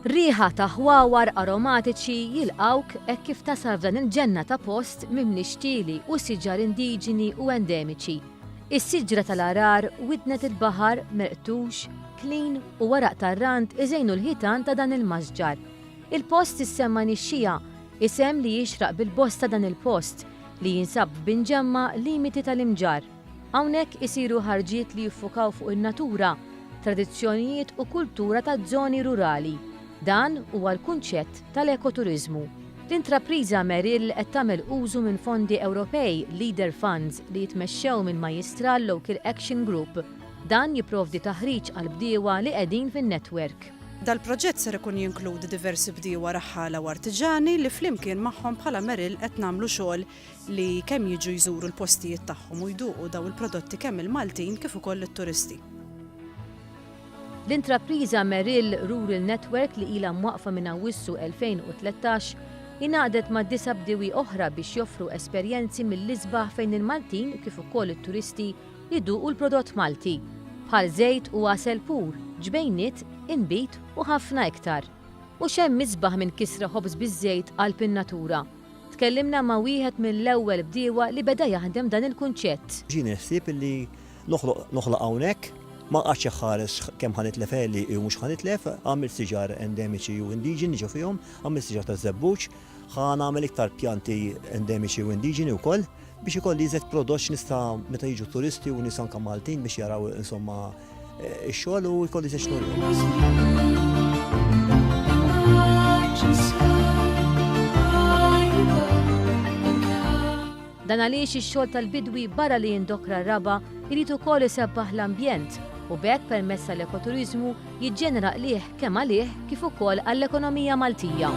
Riħa ta' ħwawar aromatiċi jilqawk hekk kif tasal f'dan il-ġenna ta' post mimli xtieli u siġar indiġeni u endemiċi. Is-siġra tal-arar, widnet il-baħar, merqtux, klin u waraq tar-rant iżejnu l-ħitan ta' dan il-mażġar. Il-post issemma Nixxija, isem li jixraq bil-bost ta' dan il-post li jinsab b'inġemma limiti tal-imġar. Hawnhekk isiru ħarġiet li jiffukaw fuq in-natura, tradizzjonijiet u kultura taż-żoni rurali. Dan huwa l-kunċett tal-ekoturiżmu. L-intrapriża Merrill qed tagħmel użu minn fondi Ewropej Leader Funds li jitmexxew minn Majistral Local Action Group. Dan jipprovdi taħriġ għal bdiewa li qegħdin fin-netwerk. Dal-proġett ser ikun jinkludi diversi bdiewa raħħala u artiġani li flimkien magħhom bħala Merrill qed nagħmlu xogħol li kemm jiġu jżuru l-postijiet tagħhom u jduqu daw il-prodotti kemm il-Maltin kif ukoll it-turisti. L-intrapriża Merrill Rural Network li ilha mwaqfa minn Awwissu 2013 ingħaqdet ma' 9 bdiewi oħra biex joffru esperjenzi mill-isbaħ fejn il-Maltin kif ukoll it-turisti jduqu l-prodott Malti bħal żejt u għasel pur, ġbejniet, inbit u ħafna iktar. U xemm misbaħ minn kisra ħobż biż-żejt għal tan-natura. Tkellimna ma' wieħed mill-ewwel bdiewa li beda jaħdem dan il-kunċett. Ġini ħsieb li noħloq hawnhekk ma qatx ħares kemm ħanitlef li u mhux ħanitlef, għamil siġar endemiċi u indiġeni ġew fihom, għamil siġar ta' żebbuġ, nagħmel iktar pjanti endemiċi u indiġeni wkoll biex ikolli iżgħet prodott nista' meta jiġu turisti u nies anke Maltin biex jaraw insomma x-xogħol u jkolli iżgħet xogħol. Dan għaliex ix-xogħol tal-bidwi barra li jindokra r-raba jrid ukoll isebbaħ l-ambjent u b'hekk permezz tal-ekoturiżmu jiġġenera qlieħ kemm għalih kif ukoll għall-ekonomija Maltija.